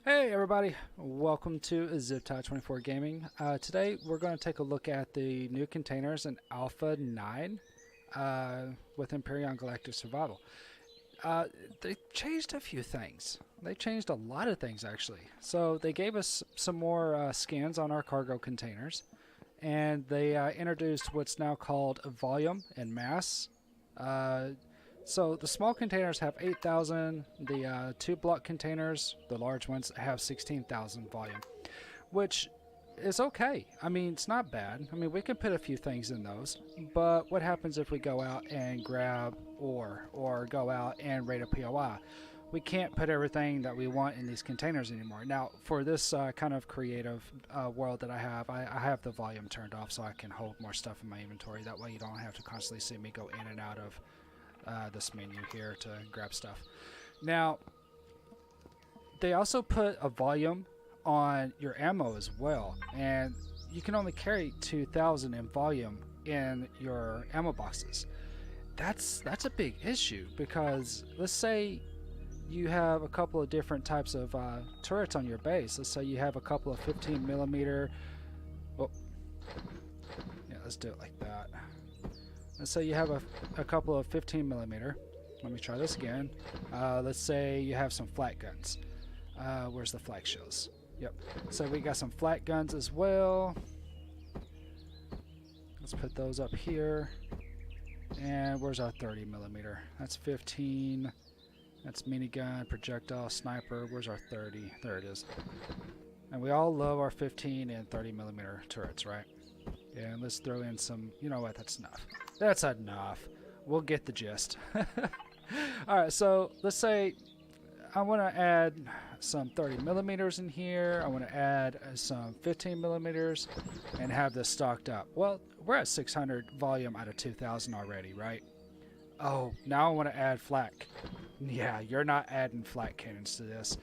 Hey everybody, welcome to ZipTie24 Gaming. Today we're going to take a look at the new containers in Alpha 9 with Empyrion Galactic Survival. They changed a few things. They changed a lot of things actually. So they gave us some more scans on our cargo containers, and they introduced what's now called volume and mass. So the small containers have 8,000. The two block containers, the large ones, have 16,000 volume, which is okay. I mean, it's not bad. I mean, we can put a few things in those, but what happens if we go out and grab ore or go out and raid a POI? We can't put everything that we want in these containers anymore. Now, for this kind of creative world that I have the volume turned off so I can hold more stuff in my inventory. That way you don't have to constantly see me go in and out of this menu here to grab stuff. Now, they also put a volume on your ammo as well, and you can only carry 2,000 in volume in your ammo boxes. That's a big issue, because let's say you have a couple of different types of turrets on your base. Let's say you have a couple of 15 millimeter. Oh, yeah, let's do it like that. Let's say you have a couple of 15 millimeter. Let me try this again. Let's say you have some flat guns. Where's the flag shows? Yep. So we got some flat guns as well. Let's put those up here. And where's our 30 millimeter? That's 15. That's minigun, projectile, sniper. Where's our 30? There it is. And we all love our 15 and 30 millimeter turrets, right? Yeah, and let's throw in some. You know what? That's enough. That's enough. We'll get the gist. Alright, so let's say I want to add some 30 millimeters in here. I want to add some 15 millimeters and have this stocked up. Well, we're at 600 volume out of 2,000 already, right? Oh, now I want to add flak. Yeah, you're not adding flak cannons to this.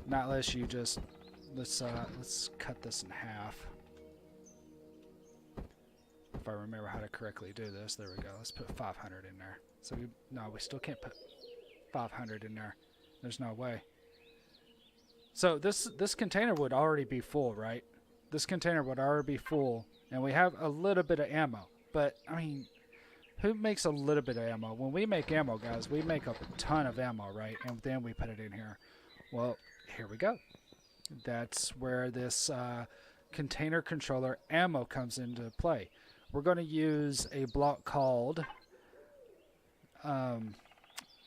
Not unless you just... Let's cut this in half. If I remember how to correctly do this. There we go. Let's put 500 in there. So we still can't put 500 in there. There's no way. So this container would already be full, right? This container would already be full, and we have a little bit of ammo. But I mean, who makes a little bit of ammo? When we make ammo, guys, we make a ton of ammo, right? And then we put it in here. Well, here we go. That's where this container controller ammo comes into play. We're going to use a block called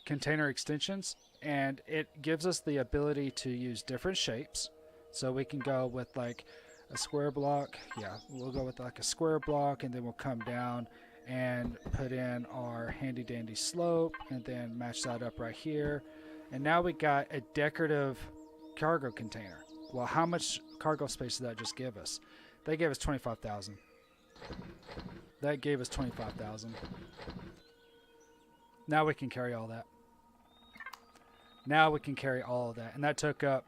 container extensions, and it gives us the ability to use different shapes. So we can go with like a square block. Yeah, we'll go with like a square block, and then we'll come down and put in our handy dandy slope, and then match that up right here. And now we got a decorative cargo container. Well, how much cargo space did that just give us? They gave us 25,000. That gave us 25,000. Now we can carry all that. Now we can carry all of that. And that took up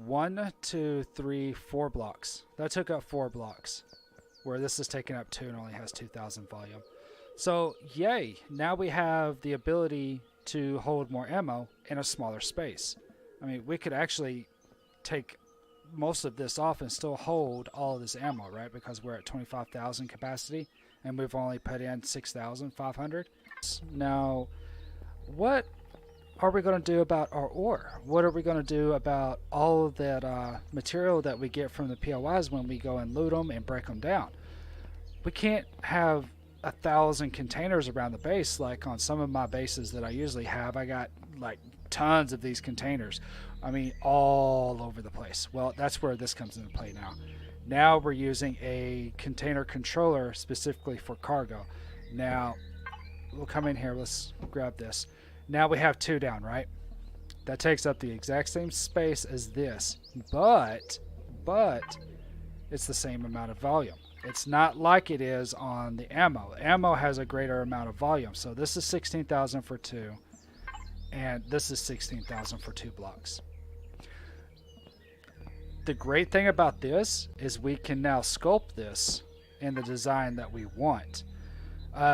1, 2, 3, 4 blocks. That took up 4 blocks. Where this is taking up 2 and only has 2,000 volume. So, yay. Now we have the ability to hold more ammo in a smaller space. I mean, we could actually take most of this off and still hold all of this ammo, right? Because we're at 25,000 capacity and we've only put in 6,500. Now, what are we going to do about our ore? What are we going to do about all of that material that we get from the POIs when we go and loot them and break them down? We can't have 1,000 containers around the base like on some of my bases that I usually have. I got like tons of these containers. I mean, all over the place. Well, that's where this comes into play now. Now we're using a container controller specifically for cargo. Now, we'll come in here. Let's grab this. Now we have 2 down, right? That takes up the exact same space as this. But it's the same amount of volume. It's not like it is on the ammo. Ammo has a greater amount of volume. So this is 16,000 for 2. And this is 16,000 for 2 blocks. The great thing about this is we can now sculpt this in the design that we want.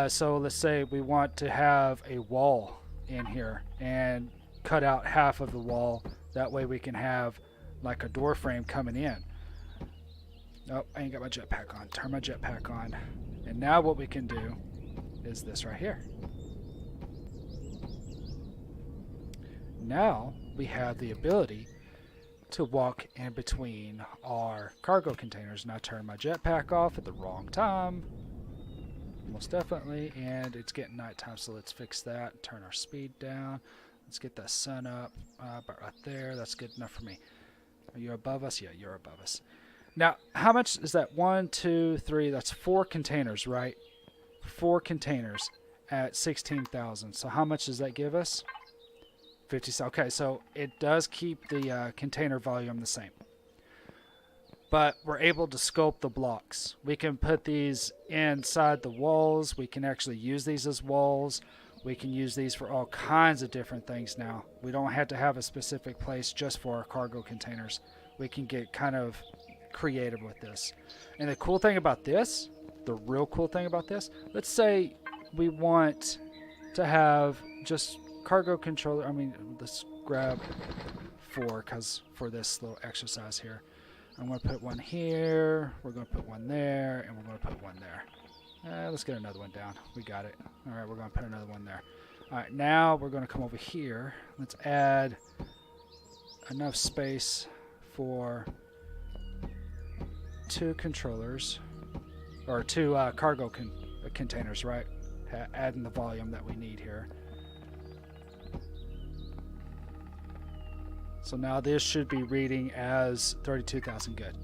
So let's say we want to have a wall in here and cut out half of the wall That way we can have like a door frame coming in. Oh, I ain't got my jetpack on. Turn my jetpack on. And now what we can do is this right here. Now we have the ability to walk in between our cargo containers. Now turn my jetpack off at the wrong time. Most definitely. And it's getting nighttime, so let's fix that. Turn our speed down. Let's get that sun up. About right there. That's good enough for me. Are you above us? Yeah, you're above us. Now, how much is that? 1, 2, 3. That's 4 containers, right? 4 containers at 16,000. So how much does that give us? 50. Okay, so it does keep the container volume the same. But we're able to sculpt the blocks. We can put these inside the walls. We can actually use these as walls. We can use these for all kinds of different things now. We don't have to have a specific place just for our cargo containers. We can get kind of creative with this. And the cool thing about this, the real cool thing about this, let's say we want to have just cargo controller. I mean, let's grab 4 for this little exercise here. I'm going to put one here, we're going to put one there, and we're going to put one there. Let's get another one down. We got it. Alright, we're going to put another one there. Alright, now we're going to come over here. Let's add enough space for 2 controllers, or 2 cargo containers, right? Adding the volume that we need here. So now this should be reading as 32,000. Good.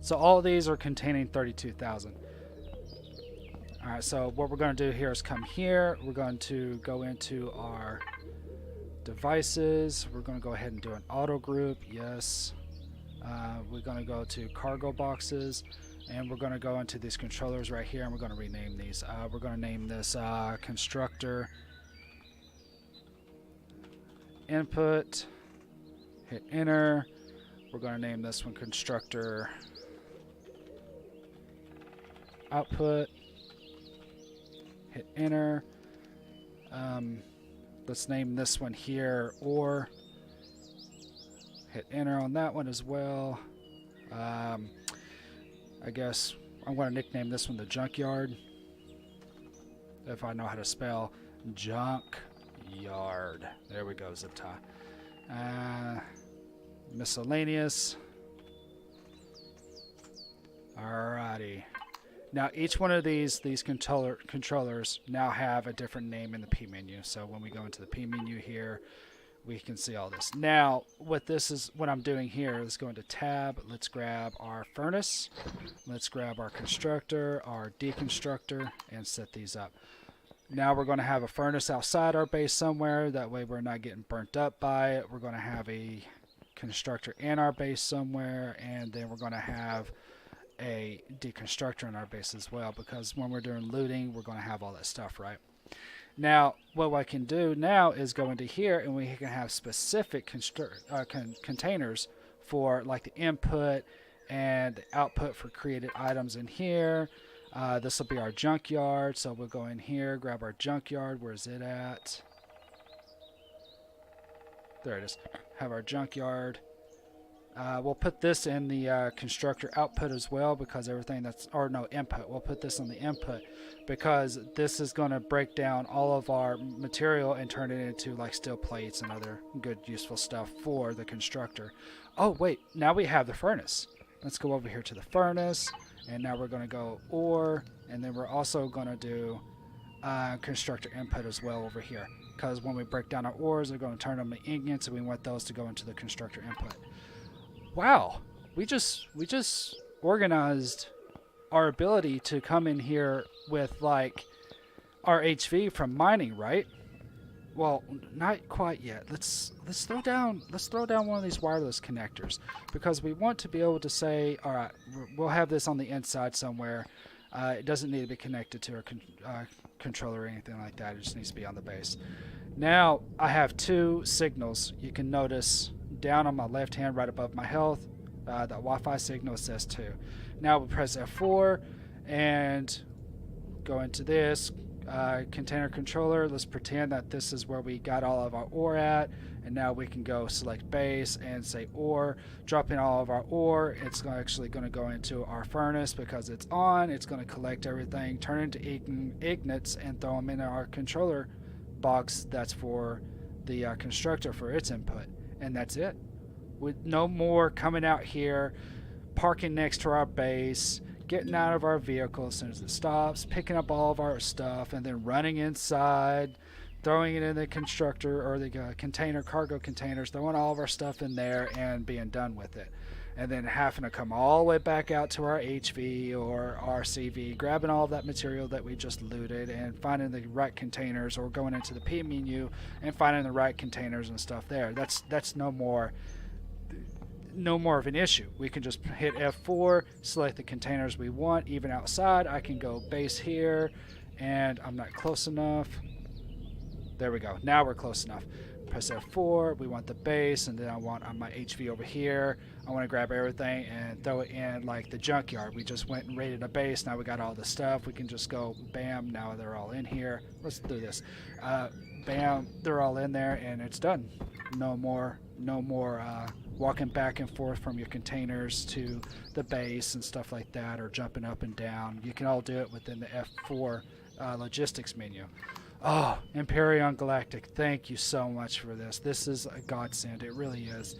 So all of these are containing 32,000. Alright, so what we're going to do here is come here. We're going to go into our devices. We're going to go ahead and do an auto group. Yes. We're going to go to cargo boxes. And we're going to go into these controllers right here. And we're going to rename these. We're going to name this constructor input. Hit enter. We're going to name this one constructor output. Hit enter. Let's name this one here or. Hit enter on that one as well. I guess I'm going to nickname this one the junkyard. If I know how to spell junkyard. There we go, zip tie. Miscellaneous. Alrighty. Now each one of these controllers now have a different name in the P menu. So when we go into the P menu here, we can see all this. Now what I'm doing here is go into tab. Let's grab our furnace. Let's grab our constructor, our deconstructor, and set these up. Now we're going to have a furnace outside our base somewhere. That way we're not getting burnt up by it. We're going to have a constructor in our base somewhere, and then we're going to have a deconstructor in our base as well, because when we're doing looting, we're going to have all that stuff, right? Now, what I can do now is go into here, and we can have specific containers for like the input and the output for created items in here. This will be our junkyard, so we'll go in here, grab our junkyard. Where's it at? There it is. Have our junkyard. We'll put this in the constructor output as well, because everything that's, or no, input. We'll put this on the input because this is going to break down all of our material and turn it into like steel plates and other good useful stuff for the constructor. Oh wait, now we have the furnace. Let's go over here to the furnace, and now we're going to go ore, and then we're also going to do constructor input as well over here, because when we break down our ores, they're going to turn them to ingots, and we want those to go into the constructor input. Wow, we just organized our ability to come in here with like our HV from mining, right? Well, not quite yet. Let's throw down one of these wireless connectors, because we want to be able to say, all right, we'll have this on the inside somewhere. It doesn't need to be connected to a controller or anything like that. It just needs to be on the base. Now I have 2 signals. You can notice down on my left hand right above my health, that Wi-Fi signal says 2. Now we'll press F4 and go into this, container controller. Let's pretend that this is where we got all of our ore at, and now we can go select base and say ore, drop in all of our ore. It's actually going to go into our furnace because it's on. It's going to collect everything, turn it into ignites, and throw them in our controller box that's for the constructor for its input, and that's it. With no more coming out here, parking next to our base, getting out of our vehicle as soon as it stops, picking up all of our stuff, and then running inside, throwing it in the constructor or the cargo containers, throwing all of our stuff in there and being done with it. And then having to come all the way back out to our HV or our CV, grabbing all of that material that we just looted and finding the right containers, or going into the P menu and finding the right containers and stuff there. That's no more of an issue. We can just hit F4, select the containers we want. Even outside, I can go base here, and I'm not close enough. There we go. Now we're close enough. Press F4. We want the base, and then I want on my HV over here. I want to grab everything and throw it in like the junkyard. We just went and raided a base. Now we got all the stuff. We can just go bam. Now they're all in here. Let's do this. Bam. They're all in there, and it's done. No more walking back and forth from your containers to the base and stuff like that, or jumping up and down. You can all do it within the F4 logistics menu. Oh, Empyrion Galactic, thank you so much for this. This is a godsend. It really is.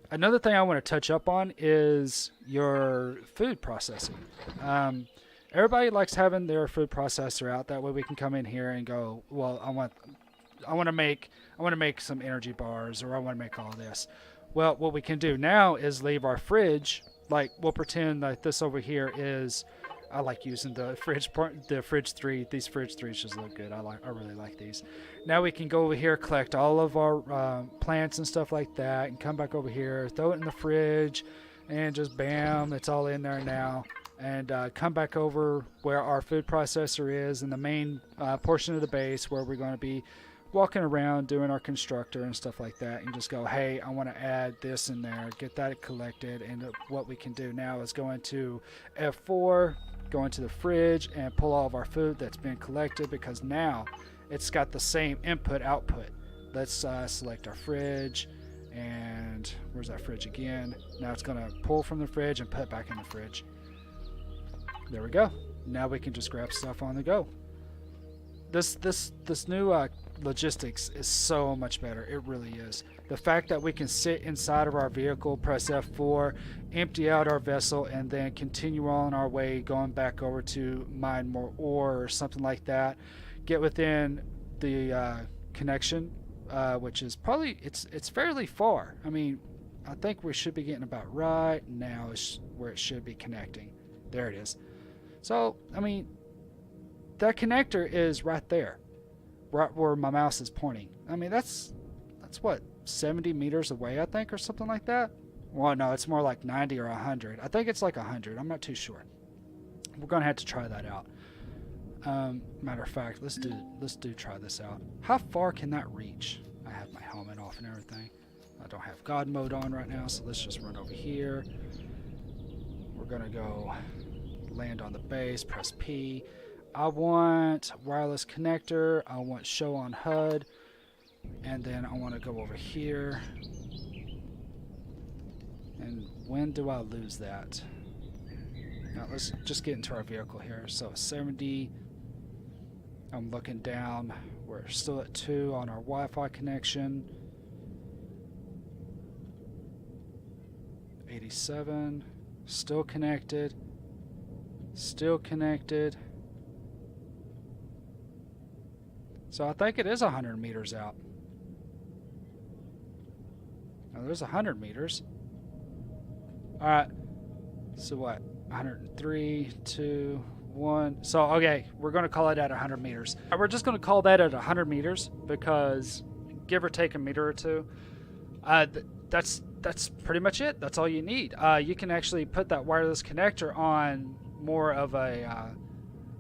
Another thing I want to touch up on is your food processing. Everybody likes having their food processor out. That way we can come in here and go, well, I want to make some energy bars, or I want to make all this. Well, what we can do now is leave our fridge. Like, we'll pretend that this over here is, I like using the fridge 3. These fridge 3s just look good. I really like these. Now we can go over here, collect all of our plants and stuff like that, and come back over here, throw it in the fridge, and just bam, it's all in there now. And come back over where our food processor is in the main portion of the base, where we're going to be walking around doing our constructor and stuff like that, and just go, hey, I want to add this in there, get that collected. And what we can do now is go into F4, go into the fridge, and pull all of our food that's been collected, because now it's got the same input output. Let's select our fridge, and where's that fridge again? Now it's going to pull from the fridge and put it back in the fridge. There we go. Now we can just grab stuff on the go. This new logistics is so much better. It really is. The fact that we can sit inside of our vehicle, press F4, empty out our vessel, and then continue on our way, going back over to mine more ore or something like that. Get within the connection, which is probably it's fairly far. I mean, I think we should be getting about right now is where it should be connecting. There it is. So I mean, that connector is right there, right where my mouse is pointing. I mean, that's what, 70 meters away, I think, or something like that. Well, no, it's more like 90 or 100. I think it's like 100. I'm not too sure. We're gonna have to try that out. Matter of fact, let's try this out. How far can that reach? I have my helmet off and everything. I don't have God mode on right now, so let's just run over here. We're gonna go land on the base, press P. I want wireless connector, I want show on HUD, and then I want to go over here. And when do I lose that? Now let's just get into our vehicle here. So 70, I'm looking down, we're still at 2 on our Wi-Fi connection. 87, still connected. Still connected. So I think it is 100 meters out. Now there's 100 meters. Alright. So what? 103, 2, 1. So, okay, we're going to call it at 100 meters. We're just going to call that at 100 meters because give or take a meter or two. That's pretty much it. That's all you need. You can actually put that wireless connector on more of a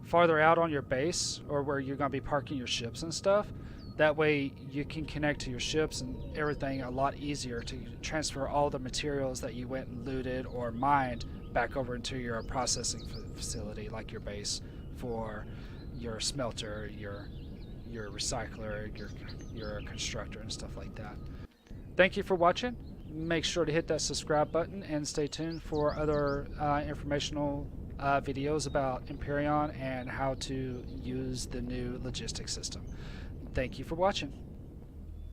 farther out on your base, or where you're going to be parking your ships and stuff. That way you can connect to your ships and everything a lot easier to transfer all the materials that you went and looted or mined back over into your processing facility, like your base, for your smelter, your recycler, your constructor, and stuff like that. Thank you for watching. Make sure to hit that subscribe button and stay tuned for other informational videos about Empyrion and how to use the new logistics system. Thank you for watching.